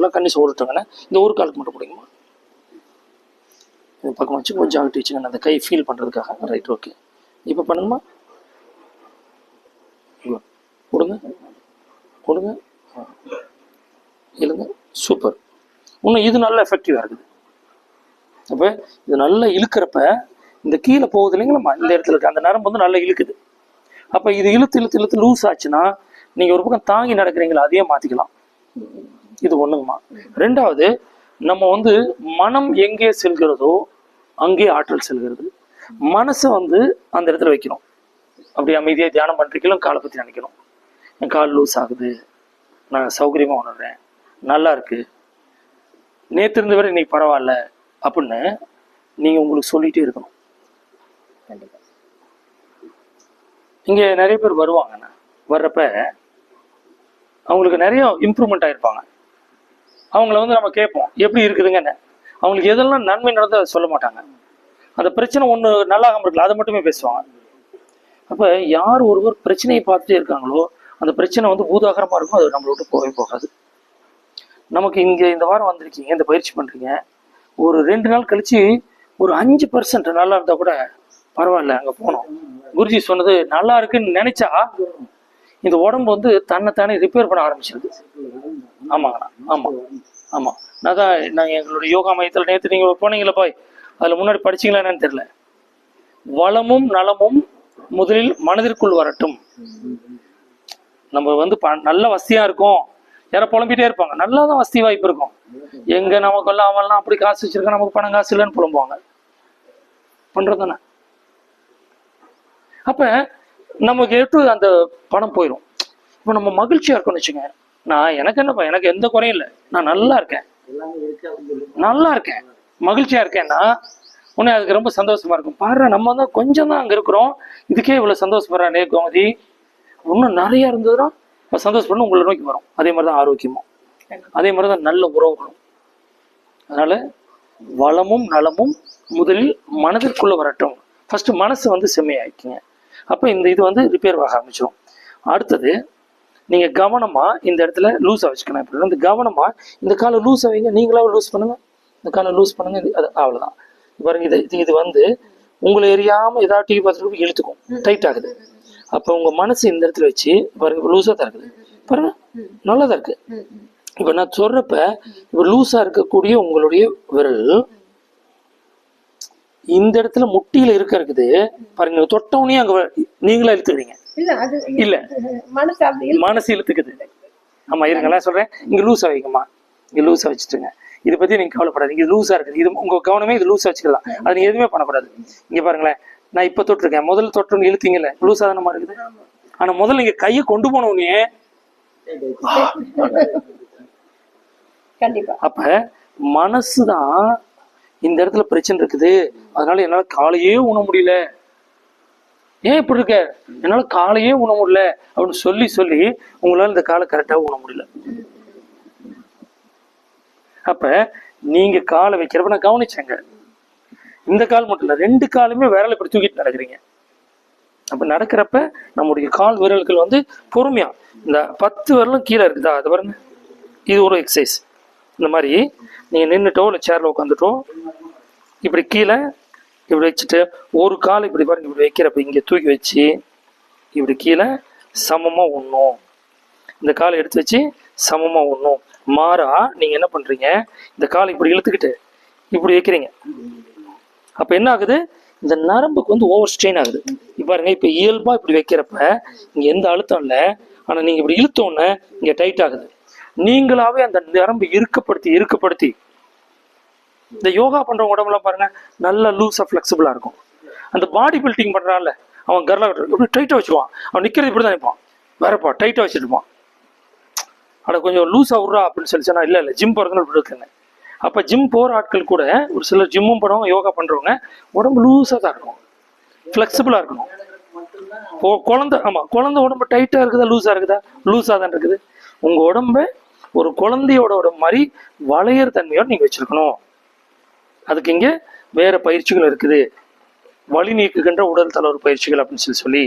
எல்லாம் கண்ணி ஓடிட்டாங்கண்ணே. இந்த ஒரு காலுக்கு மட்டும் பிடிக்குமா, இந்த பக்கம் வச்சு கொஞ்சம் அகட்டி வச்சுங்க, அந்த கை ஃபீல் பண்ணுறதுக்காக. Right, okay. இப்போ பண்ணுங்கம்மா, கொடுங்க கொடுங்க, இழுங்க, சூப்பர். இன்னும் இது நல்ல எஃபெக்டிவாக இருக்குது. அப்போ இது நல்லா இழுக்கிறப்ப இந்த கீழே போகுது இல்லைங்களா, இந்த இடத்துல இருக்க அந்த நரம்பு வந்து நல்லா இழுக்குது. அப்போ இது இழுத்து இழுத்து இழுத்து லூஸ் ஆச்சுன்னா நீங்கள் ஒரு பக்கம் தாங்கி நடக்கிறீங்களா, அதையே மாற்றிக்கலாம். இது ஒன்றுங்கம்மா. ரெண்டாவது, நம்ம வந்து மனம் எங்கே செல்கிறதோ அங்கே ஆற்றல் செல்கிறது. மனசை வந்து அந்த இடத்துல வைக்கணும். அப்படி அமைதியாக தியானம் பண்ணுறீங்களும் காலை பற்றி நினைக்கணும். என் கால் லூஸ் ஆகுது, நான் சௌகரியமாக உணர்றேன், நல்லா இருக்கு, நேற்று இருந்த வரை இன்னைக்கு பரவாயில்ல அப்படின்னு நீங்கள் உங்களுக்கு சொல்லிகிட்டே இருக்கணும். இங்கே நிறைய பேர் வருவாங்கண்ணா. வர்றப்ப அவங்களுக்கு நிறைய இம்ப்ரூவ்மெண்ட் ஆகிருப்பாங்க. அவங்கள வந்து நம்ம கேட்போம் எப்படி இருக்குதுங்கன்னு. அவங்களுக்கு எதெல்லாம் நன்மை நடந்தது அதை சொல்ல மாட்டாங்க. அந்த பிரச்சனை ஒன்று நல்லாகாமல் இருக்குல்ல, அதை மட்டுமே பேசுவாங்க. அப்போ யார் ஒருவர் பிரச்சனையை பார்த்துட்டே இருக்காங்களோ அந்த பிரச்சனை வந்து பூதாகரமாக இருக்கும், அது நம்மளை விட்டு போகவே போகாது. நமக்கு இங்கே இந்த வாரம் வந்திருக்கீங்க, இந்த பயிற்சி பண்ணுறீங்க, ஒரு 2 நாள் கழிச்சு ஒரு 5% நல்லா இருந்தால் கூட பரவாயில்ல, அங்கே போனோம், குருஜி சொன்னது நல்லா இருக்குன்னு நினைச்சா இந்த உடம்பு வந்து தன்னைத்தானே ரிப்பேர் பண்ண ஆரம்பிச்சிருது. ஆமாங்கண்ணா, ஆமாம் ஆமாம். நாங்கள் எங்களுடைய யோகா மையத்தில் நேற்று நீங்கள் போனீங்களா பாய், அதில் முன்னாடி படிச்சிங்களா என்னன்னு தெரியல, வளமும் நலமும் முதலில் மனதிற்குள் வரட்டும். நம்ம வந்து நல்ல வசதியாக இருக்கும், யாரை புலம்பிட்டே இருப்பாங்க, நல்லா தான் வசதி வாய்ப்பு இருக்கும், எங்கே நமக்கெல்லாம் அவன்லாம் அப்படி காசு வச்சிருக்கா, நமக்கு பணம் காசு இல்லைன்னு புலம்புவாங்க. பண்ணுறதானே? அப்போ நமக்கு எட்டு அந்த பணம் போயிடும். இப்போ நம்ம மகிழ்ச்சியாக இருக்கணும்னு வச்சுங்க, நான் எனக்கு என்னப்பா, எனக்கு எந்த குறையும் இல்லை, நான் நல்லா இருக்கேன், நல்லா இருக்கேன், மகிழ்ச்சியாக இருக்கேன்னா உடனே அதுக்கு ரொம்ப சந்தோஷமா இருக்கும். பாரு, நம்ம தான் கொஞ்சம் தான் அங்கே இருக்கிறோம், இதுக்கே இவ்வளோ சந்தோஷப்படுறானே கோமதி, இன்னும் நிறைய இருந்ததுன்னா இப்போ சந்தோஷப்படணும், உங்களை நோக்கி வரும். அதே மாதிரி தான் ஆரோக்கியமும், அதே மாதிரி தான் நல்ல உறவுகளும். அதனால வளமும் நலமும் முதலில் மனதிற்குள்ள வரட்டும். ஃபர்ஸ்ட் மனசு வந்து செம்மையாக்கிங்க. அப்போ இந்த இது வந்து ரிப்பேர் ஆக ஆரம்பிச்சிடும். அடுத்தது நீங்கள் கவனமாக இந்த இடத்துல லூஸாக வச்சுக்கணும். எப்படி இந்த கவனமாக இந்த காலை லூஸ் ஆவீங்க, நீங்களாவே லூஸ் பண்ணுங்க, இந்த காலை லூஸ் பண்ணுங்க, அது அவ்வளோதான். பாருங்க, இது வந்து உங்களை எரியாமல் ஏதாவது டிவி பார்த்துட்டு இழுத்துக்கும், டைட் ஆகுது. அப்போ உங்கள் மனசு இந்த இடத்துல வச்சு பாருங்க, லூஸாக தான் இருக்குது, பாருங்க நல்லா தான் இருக்கு. இப்போ நான் சொல்றப்ப இப்போ லூஸாக இருக்கக்கூடிய உங்களுடைய விரல் இந்த இடத்துல முட்டியில இருக்குது பாருங்க, தொட்டவுனே அங்க நீங்களா இழுத்துக்கிறீங்க, இல்ல மனசு இழுத்துக்குது. ஆமா, இருங்களேன் சொல்றேன், இங்க லூஸா வைங்கம்மா, இங்க லூஸா வச்சுட்டுங்க, இதை பத்தி நீங்க கவலைப்படாதீங்க, இது லூஸா இருக்குது, இது உங்க கவனமே இது லூஸா வச்சுக்கலாம், அது நீங்க எதுவுமே பண்ணக்கூடாது. இங்க பாருங்களேன், நான் இப்ப தொட்டிருக்கேன், முதல்ல தொட்டுன்னு இழுத்தீங்கல்ல, லூஸா தானே இருக்குது. ஆனா முதல்ல நீங்க கையை கொண்டு போனவுடனே அப்ப மனசுதான் இந்த இடத்துல பிரச்சனை இருக்குது, அதனால என்னால காலையே உண முடியல, ஏன் இப்படி இருக்க, என்னால காலையே உண முடியல அப்படின்னு சொல்லி சொல்லி உங்களால இந்த காலை கரெக்டா உண முடியல. அப்ப நீங்க காலை வைக்கிறப்ப நான் கவனிச்சேங்க, இந்த கால் மட்டும் இல்ல, 2 காலுமே விரலை இப்படி தூக்கிட்டு நடக்கிறீங்க. அப்ப நடக்கிறப்ப நம்முடைய கால் விரல்கள் வந்து பொறுமையா, இந்த 10 விரலும் கீழே இருக்குதா, அது பாருங்க, இது ஒரு எக்ஸசைஸ். இந்த மாதிரி நீங்க நின்றுட்டோ இல்லை சேர்ல உட்காந்துட்டோ இப்படி கீழே இப்படி வச்சுட்டு ஒரு கால் இப்படி பாருங்க, இப்படி வைக்கிறப்ப இங்கே தூக்கி வச்சு இப்படி கீழே சமமா உண்ணும், இந்த காலை எடுத்து வச்சு சமமா உண்ணும். மாறா நீங்க என்ன பண்றீங்க, இந்த காலை இப்படி இழுத்துக்கிட்டு இப்படி வைக்கிறீங்க. அப்ப என்ன ஆகுது, இந்த நரம்புக்கு வந்து ஓவர் ஸ்ட்ரெயின் ஆகுது. இப்ப பாருங்க, இப்ப இயல்பா இப்படி வைக்கிறப்ப இங்க எந்த அழுத்தம் இல்லை, ஆனா நீங்க இப்படி இழுத்தோன்னே இங்க டைட் ஆகுது. நீங்களாவே அந்த நரம்பு இறுக்கப்படுத்தி இந்த யோகா பண்றவங்க உடம்புலாம் பாருங்க நல்ல லூஸா ஃபிளெக்சிபிளா இருக்கும். அந்த பாடி பில்டிங் பண்றான்ல, அவன் கர்லா இப்படி டைட்டா வச்சுக்குவான், அவன் நிக்கிறது இப்படிதான் நிற்பான், வேறப்பா டைட்டா வச்சுருப்பான், அட கொஞ்சம் லூஸா விட்றா அப்படின்னு சொல்லி சொன்னா இல்லை ஜிம் போறதுன்னு இப்படி இருக்குங்க. அப்ப ஜிம் போற ஆட்கள் கூட ஒரு சிலர் ஜிம்மும் பண்ணுவாங்க, யோகா பண்றவங்க உடம்பு லூஸா தான் இருக்கும், ஃபிளெக்சிபிளா இருக்கணும். குழந்தை, ஆமா, குழந்தை உடம்பு டைட்டா இருக்குதா லூஸா இருக்குதா, லூஸா தான் இருக்குது. உங்க உடம்ப ஒரு குழந்தையோட உடம்பு மாதிரி வளையற தன்மையோட நீங்க வச்சிருக்கணும். அதுக்கு இங்க வேற பயிற்சிகள் இருக்குது, வலி நீக்குகின்ற உடல் தளர்வு பயிற்சிகள் அப்படின்னு சொல்லி